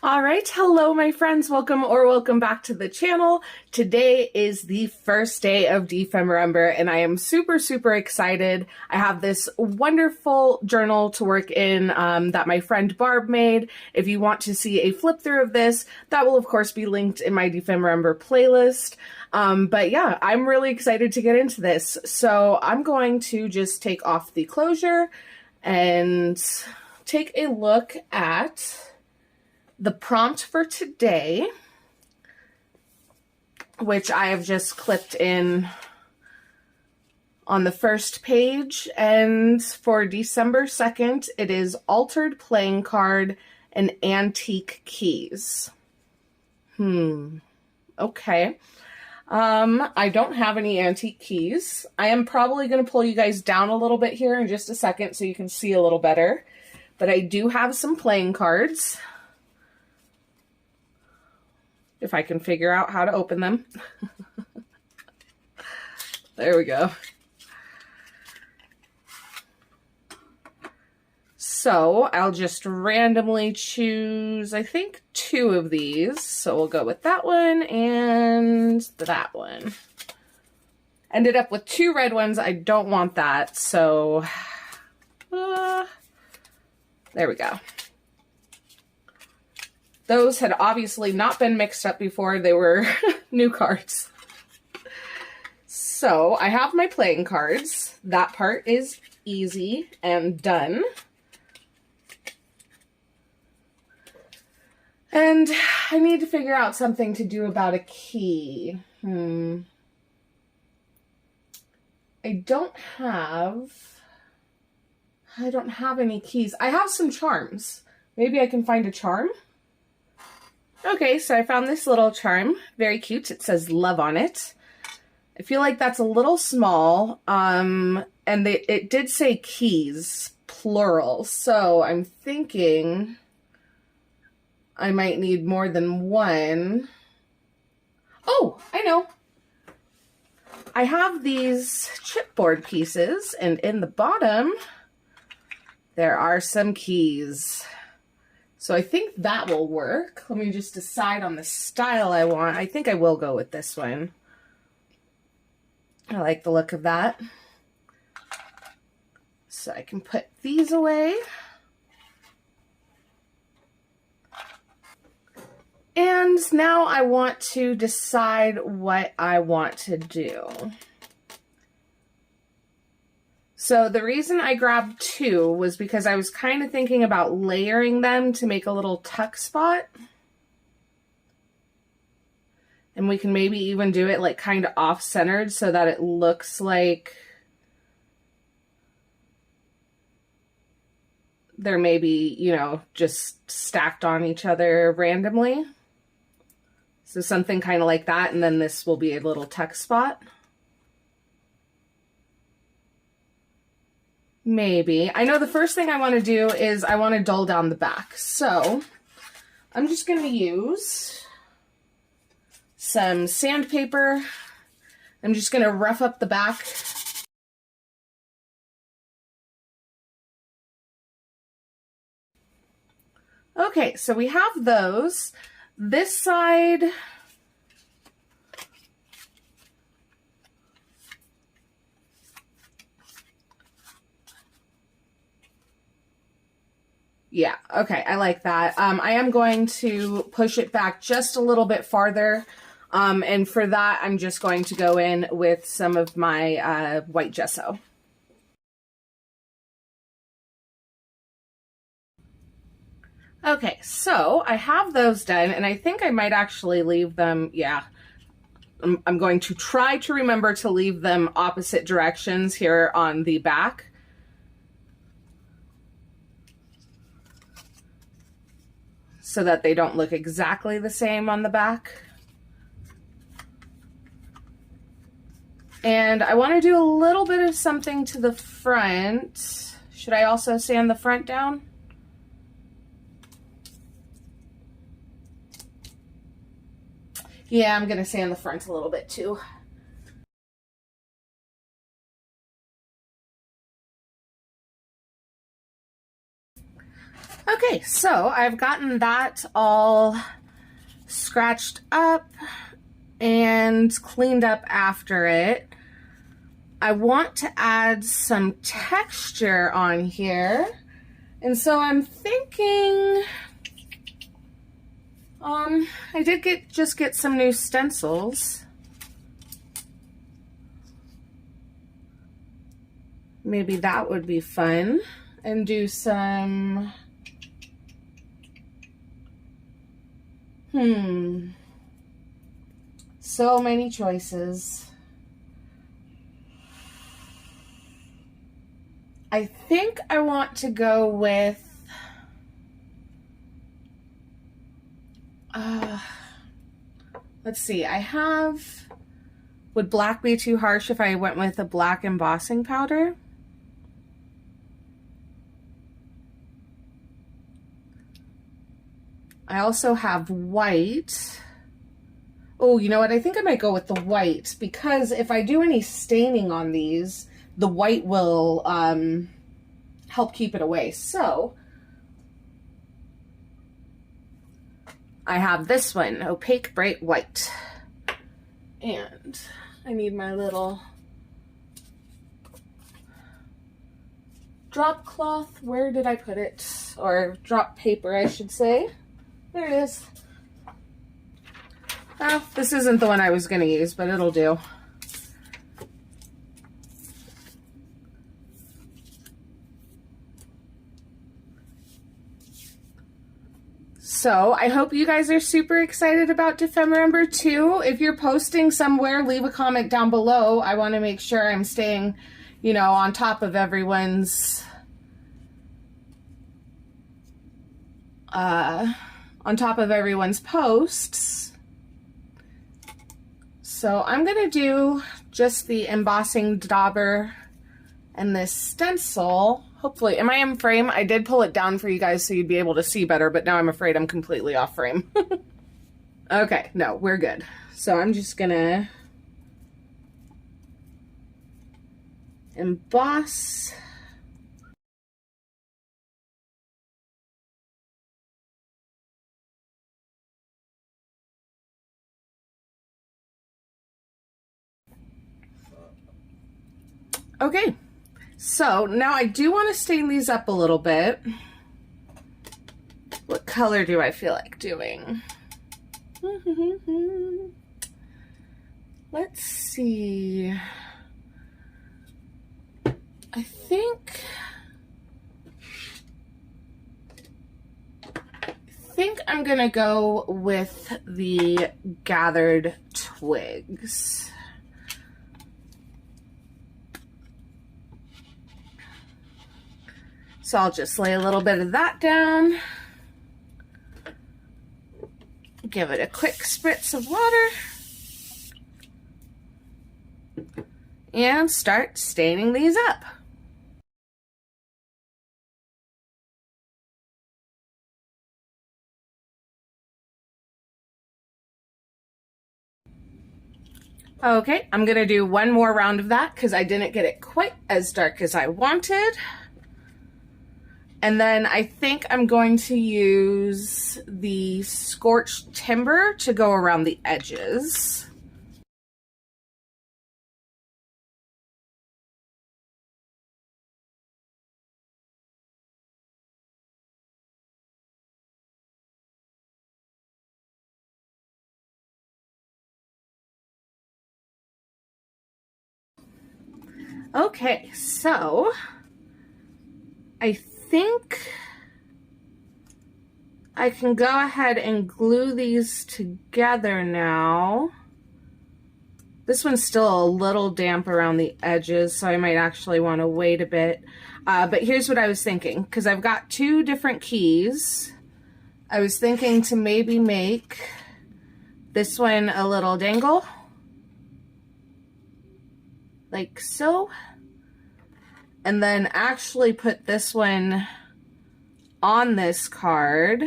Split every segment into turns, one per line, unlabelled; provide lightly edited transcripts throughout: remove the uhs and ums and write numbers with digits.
All right, hello my friends, welcome back to the channel. Today is the first day of December and I am super excited. I have this wonderful journal to work in that my friend Barb made. If you want to see a flip through of this, that will of course be linked in my December playlist. But yeah, I'm really excited to get into this. So I'm going to just take off the closure and take a look at the prompt for today, which I have just clipped in on the first page. And for December 2nd, it is altered playing card and antique keys. Okay. I don't have any antique keys. I am probably going to pull you guys down a little bit here in just a second so you can see a little better. But I do have some playing cards. If I can figure out how to open them. There we go. So I'll just randomly choose, I think, 2 of these. So we'll go with that one and that one. Ended up with 2 red ones. I don't want that. So there we go. Those had obviously not been mixed up before. They were new cards. So I have my playing cards. That part is easy and done. And I need to figure out something to do about a key. I don't have any keys. I have some charms. Maybe I can find a charm. Okay, so I found this little charm. Very cute. It says love on it. I feel like that's a little small. And it did say keys, plural. So I'm thinking I might need more than one. Oh, I know. I have these chipboard pieces, and in the bottom, there are some keys. So I think that will work. Let me just decide on the style I want. I think I will go with this one. I like the look of that. So I can put these away. And now I want to decide what I want to do. So the reason I grabbed 2 was because I was kind of thinking about layering them to make a little tuck spot. And we can maybe even do it like kind of off-centered so that it looks like they're maybe, you know, just stacked on each other randomly. So something kind of like that, and then this will be a little tuck spot. Maybe. I know the first thing I want to do is I want to dull down the back. So I'm just going to use some sandpaper. I'm just going to rough up the back. Okay, so we have those. This side, yeah, okay, I like that. I am going to push it back just a little bit farther. And for that, I'm just going to go in with some of my white gesso. Okay, so I have those done, and I think I might actually leave them, yeah. I'm going to try to remember to leave them opposite directions here on the back. So that they don't look exactly the same on the back. And I want to do a little bit of something to the front. Should I also sand the front down? Yeah, I'm going to sand the front a little bit too. Okay, so I've gotten that all scratched up and cleaned up after it. I want to add some texture on here. And so I'm thinking, I did just get some new stencils. Maybe that would be fun. And do some, so many choices. I think I want to go with, let's see, would black be too harsh if I went with a black embossing powder? I also have white. Oh, you know what? I think I might go with the white because if I do any staining on these, the white will help keep it away. So I have this one, Opaque Bright White. And I need my little drop cloth. Where did I put it? Or drop paper, I should say. There it is. Oh, this isn't the one I was going to use, but it'll do. So I hope you guys are super excited about Defemember 2. If you're posting somewhere, leave a comment down below. I want to make sure I'm staying, you know, on top of everyone's posts. So I'm going to do just the embossing dauber and this stencil. Hopefully, am I in frame? I did pull it down for you guys so you'd be able to see better, but now I'm afraid I'm completely off frame. Okay, no, we're good. So I'm just gonna emboss. Okay, so now I do want to stain these up a little bit. What color do I feel like doing? Let's see. I think I'm gonna go with the gathered twigs. So I'll just lay a little bit of that down. Give it a quick spritz of water. And start staining these up. Okay, I'm gonna do one more round of that because I didn't get it quite as dark as I wanted. And then I think I'm going to use the scorched timber to go around the edges. Okay, so I think I can go ahead and glue these together now. This one's still a little damp around the edges, so I might actually want to wait a bit. But here's what I was thinking, because I've got two different keys. I was thinking to maybe make this one a little dangle, like so. And then actually put this one on this card.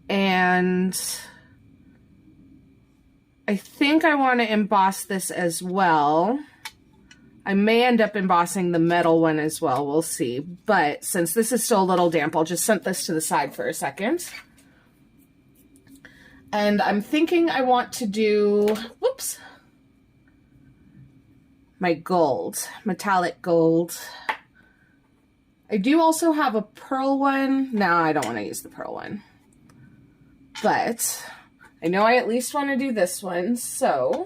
And I think I want to emboss this as well. I may end up embossing the metal one as well. We'll see. But since this is still a little damp, I'll just set this to the side for a second. And I'm thinking I want to do, whoops, my gold, metallic gold. I do also have a pearl one. No, I don't want to use the pearl one. But I know I at least want to do this one. So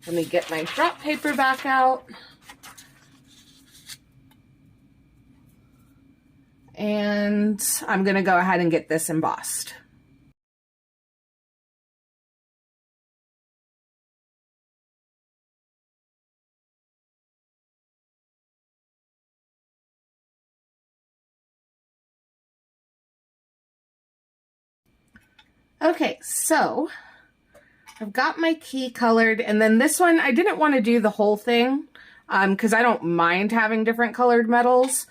let me get my drop paper back out. And I'm going to go ahead and get this embossed. Okay, so I've got my key colored, and then this one, I didn't want to do the whole thing because I don't mind having different colored metals.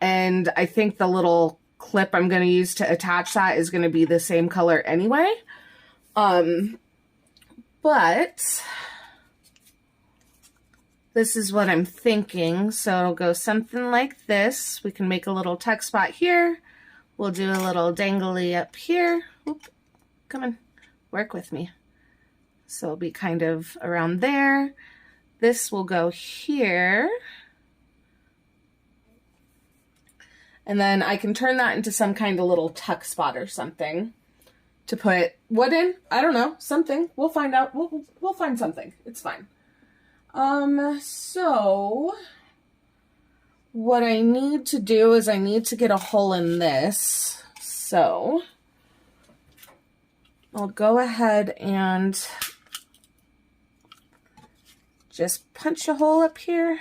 And I think the little clip I'm going to use to attach that is going to be the same color anyway. But this is what I'm thinking. So it'll go something like this. We can make a little tuck spot here. We'll do a little dangly up here. Oop, come on, work with me. So it'll be kind of around there. This will go here. And then I can turn that into some kind of little tuck spot or something to put what in? I don't know, something. We'll find out. We'll find something. It's fine. So what I need to do is I need to get a hole in this. So I'll go ahead and just punch a hole up here.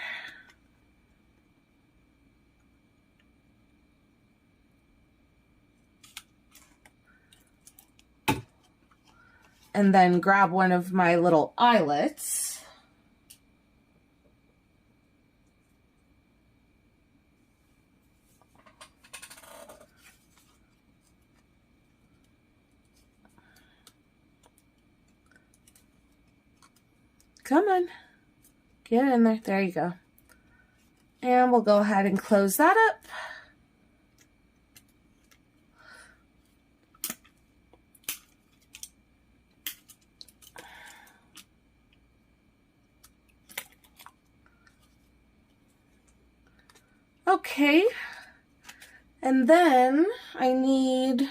And then grab one of my little eyelets. Come on, get in there. There you go. And we'll go ahead and close that up. Okay, and then I need,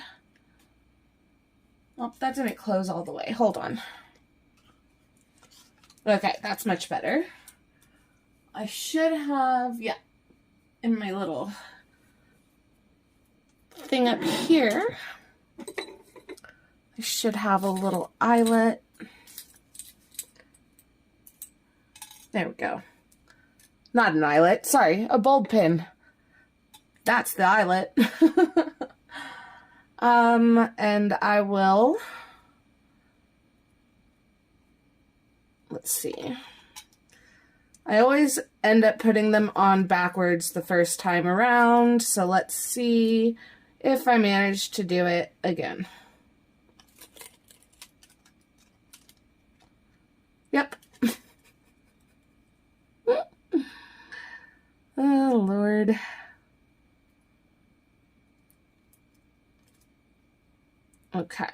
oh, that didn't close all the way. Hold on. Okay, that's much better. I should have, yeah, in my little thing up here, I should have a little eyelet. There we go. Not an eyelet, sorry, a bulb pin. That's the eyelet. And I will, let's see. I always end up putting them on backwards the first time around, so let's see if I manage to do it again. Yep. Oh, Lord. Okay.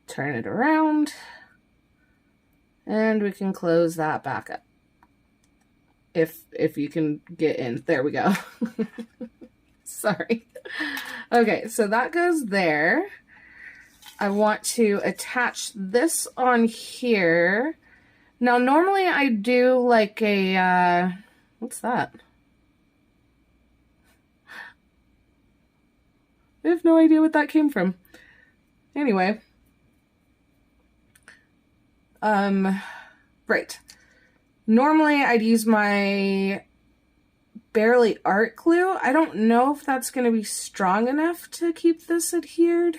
Turn it around. And we can close that back up. If you can get in. There we go. Sorry. Okay, so that goes there. I want to attach this on here. Now, normally I do like a, what's that? I have no idea what that came from. Anyway. Right. Normally I'd use my Barely Art glue. I don't know if that's going to be strong enough to keep this adhered.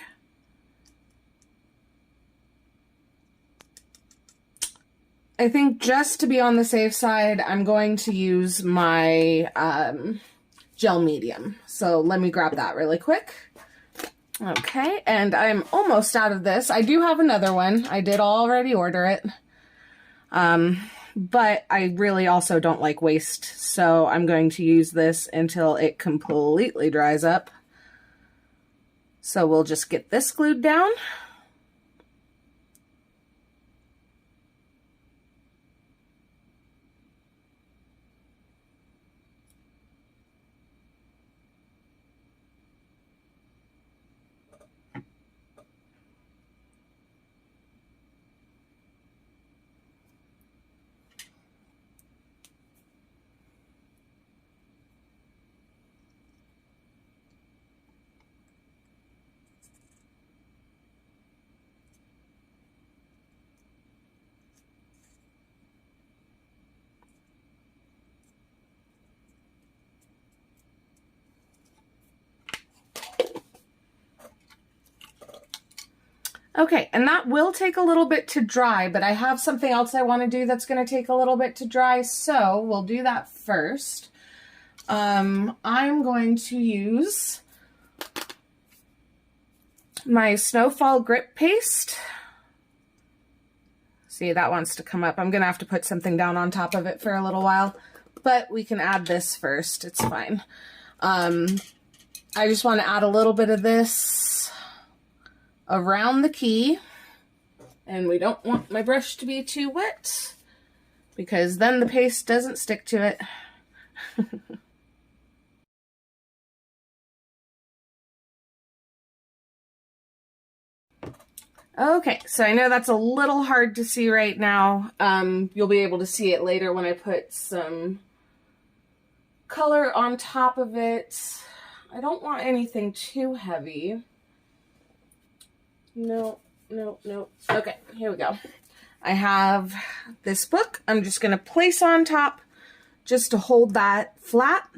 I think just to be on the safe side, I'm going to use my gel medium. So let me grab that really quick. Okay, and I'm almost out of this. I do have another one. I did already order it. but I really also don't like waste, so I'm going to use this until it completely dries up. So we'll just get this glued down. Okay, and that will take a little bit to dry, but I have something else I want to do that's going to take a little bit to dry, so we'll do that first. I'm going to use my Snowfall Grip Paste. See, that wants to come up. I'm going to have to put something down on top of it for a little while, but we can add this first. It's fine. I just want to add a little bit of this around the key, and we don't want my brush to be too wet because then the paste doesn't stick to it. Okay, so I know that's a little hard to see right now. You'll be able to see it later when I put some color on top of it. I don't want anything too heavy. No. Okay, here we go. I have this book. I'm just going to place on top just to hold that flat.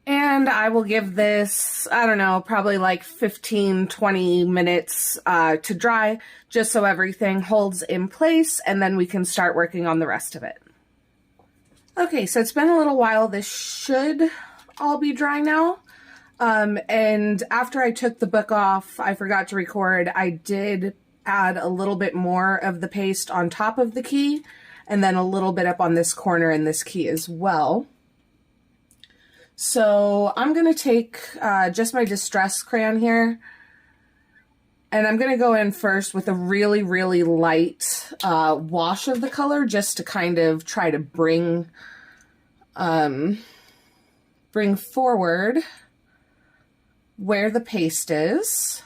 And I will give this, I don't know, probably like 15, 20 minutes to dry, just so everything holds in place, and then we can start working on the rest of it. Okay, so it's been a little while. This should all be dry now. And after I took the book off, I forgot to record, I did add a little bit more of the paste on top of the key, and then a little bit up on this corner in this key as well. So I'm going to take just my Distress crayon here, and I'm going to go in first with a really, really light wash of the color, just to kind of try to bring forward where the paste is.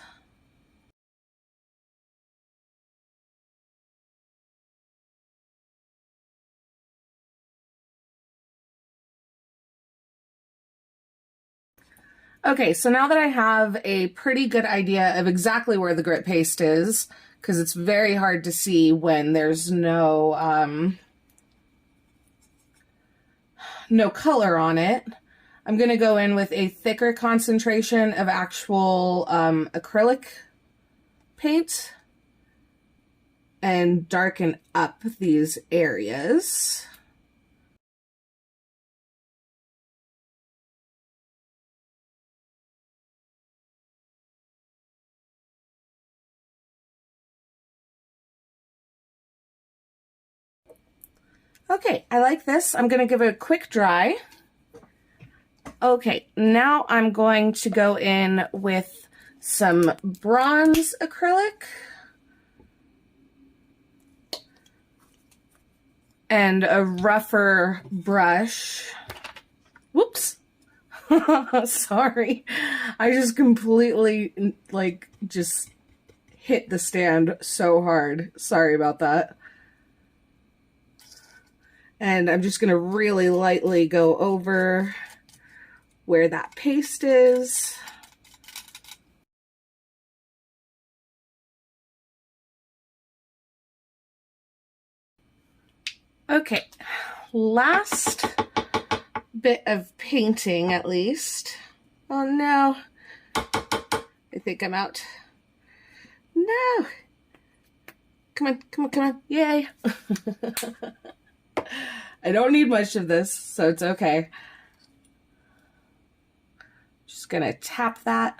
Okay, so now that I have a pretty good idea of exactly where the grit paste is, because it's very hard to see when there's no color on it, I'm going to go in with a thicker concentration of actual acrylic paint and darken up these areas. Okay, I like this. I'm going to give it a quick dry. Okay, now I'm going to go in with some bronze acrylic and a rougher brush. Whoops. Sorry. I just completely, just hit the stand so hard. Sorry about that. And I'm just going to really lightly go over where that paste is. Okay, last bit of painting at least. Oh no, I think I'm out. No, come on, yay. I don't need much of this, so it's okay. Just gonna tap that.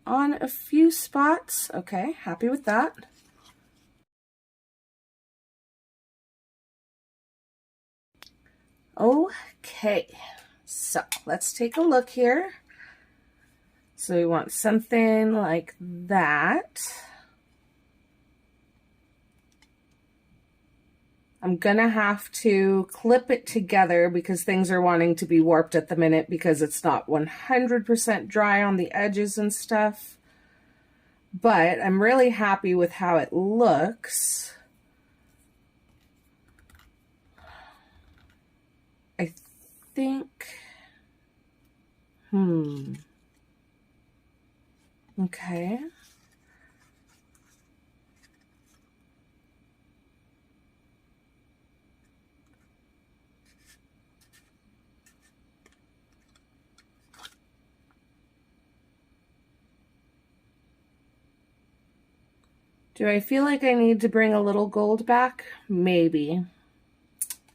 on a few spots. Okay, happy with that. Okay, so let's take a look here. So we want something like that. I'm gonna have to clip it together because things are wanting to be warped at the minute because it's not 100% dry on the edges and stuff. But I'm really happy with how it looks. I think, okay. Do I feel like I need to bring a little gold back? Maybe.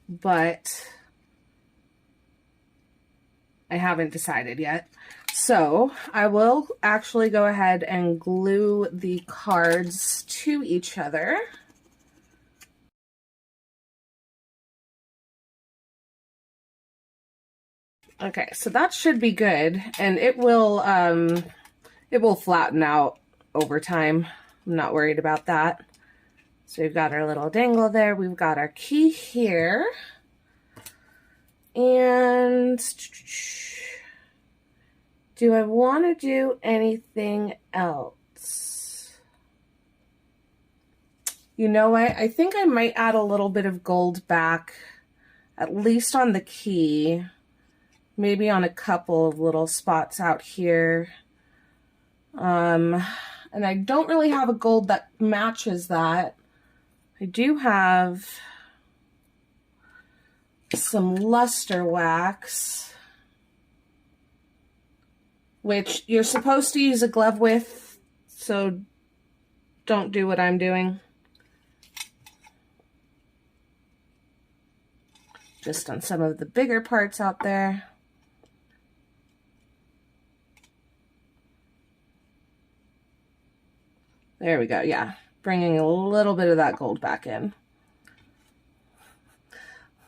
But I haven't decided yet. So I will actually go ahead and glue the cards to each other. Okay, so that should be good, and it will flatten out over time. I'm not worried about that. So we've got our little dangle there. We've got our key here. And do I want to do anything else? You know what? I think I might add a little bit of gold back, at least on the key. Maybe on a couple of little spots out here. And I don't really have a gold that matches that. I do have some luster wax, which you're supposed to use a glove with, so don't do what I'm doing. Just on some of the bigger parts out there. There we go, yeah. Bringing a little bit of that gold back in.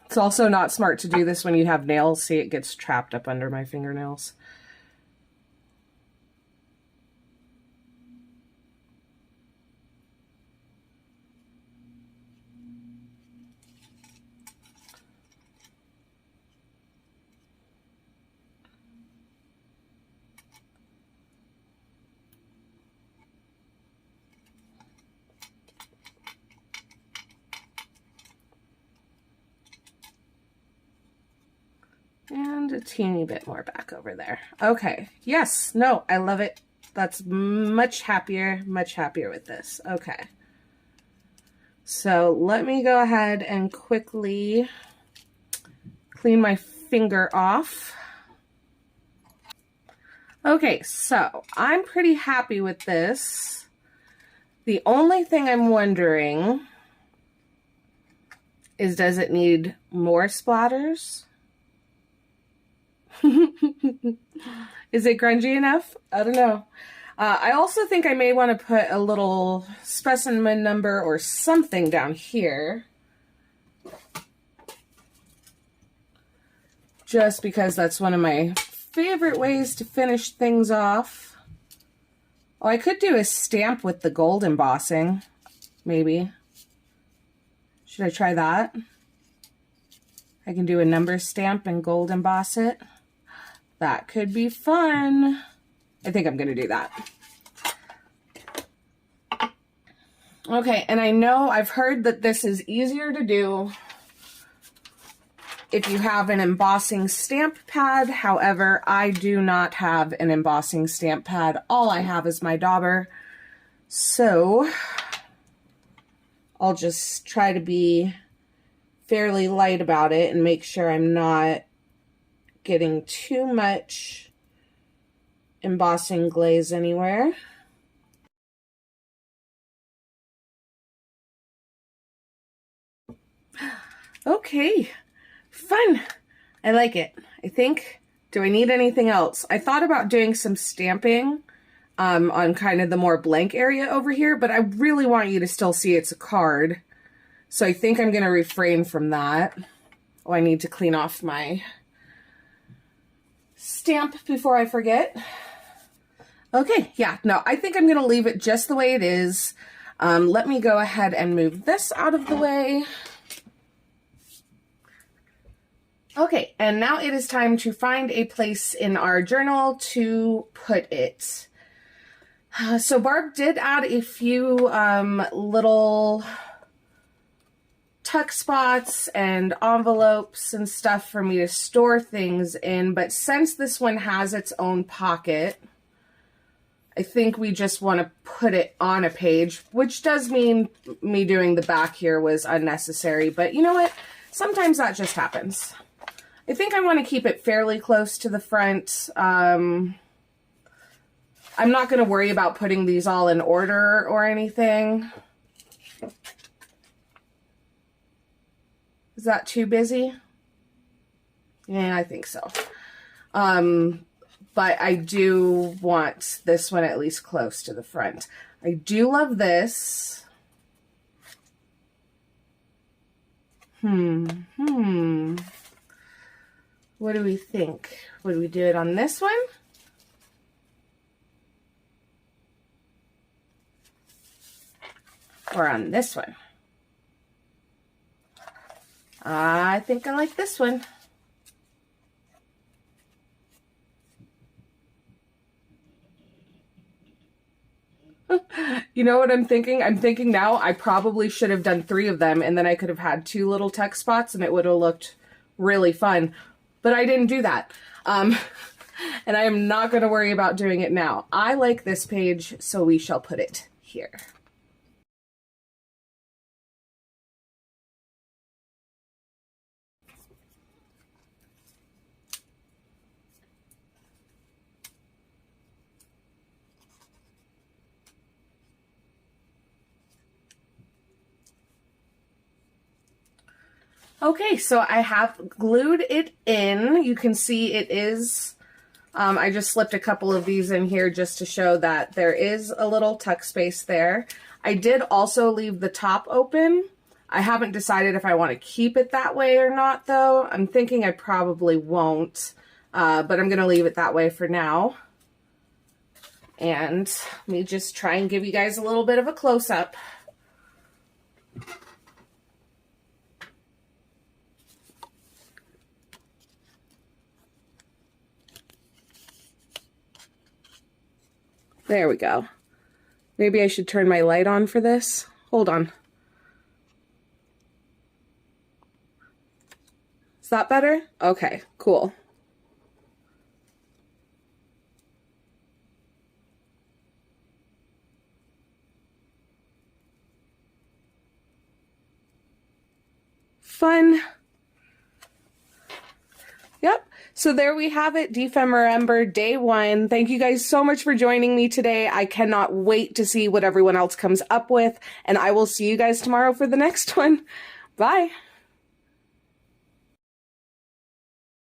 It's also not smart to do this when you have nails. See, it gets trapped up under my fingernails. And a teeny bit more back over there. Okay, yes, no, I love it. That's much happier with this. Okay. So let me go ahead and quickly clean my finger off. Okay, so I'm pretty happy with this. The only thing I'm wondering is, does it need more splatters? Is it grungy enough? I don't know. I also think I may want to put a little specimen number or something down here. Just because that's one of my favorite ways to finish things off. Oh, I could do a stamp with the gold embossing, maybe. Should I try that? I can do a number stamp and gold emboss it. That could be fun. I think I'm going to do that. Okay, and I know I've heard that this is easier to do if you have an embossing stamp pad. However, I do not have an embossing stamp pad. All I have is my dauber. So I'll just try to be fairly light about it and make sure I'm not getting too much embossing glaze anywhere. Okay, fun. I like it. I think, do I need anything else? I thought about doing some stamping on kind of the more blank area over here, but I really want you to still see it's a card. So I think I'm going to refrain from that. Oh, I need to clean off my stamp before I forget. Okay, yeah, no, I think I'm going to leave it just the way it is. Let me go ahead and move this out of the way. Okay, and now it is time to find a place in our journal to put it. So Barb did add a few little tuck spots and envelopes and stuff for me to store things in, but since this one has its own pocket, I think we just want to put it on a page, which does mean me doing the back here was unnecessary, but you know what? Sometimes that just happens. I think I want to keep it fairly close to the front. I'm not going to worry about putting these all in order or anything. Is that too busy? Yeah, I think so. But I do want this one at least close to the front. I do love this. What do we think? Would we do it on this one? Or on this one? I think I like this one. You know what I'm thinking? I'm thinking now I probably should have done 3 of them, and then I could have had 2 little tuck spots and it would have looked really fun. But I didn't do that. And I am not going to worry about doing it now. I like this page, so we shall put it here. Okay, so I have glued it in. You can see it is, I just slipped a couple of these in here just to show that there is a little tuck space there. I did also leave the top open. I haven't decided if I want to keep it that way or not, though. I'm thinking I probably won't, but I'm going to leave it that way for now. And let me just try and give you guys a little bit of a close-up. There we go. Maybe I should turn my light on for this. Hold on. Is that better? Okay, cool. Fun. Yep. So there we have it, Defember Day 1. Thank you guys so much for joining me today. I cannot wait to see what everyone else comes up with, and I will see you guys tomorrow for the next one. Bye.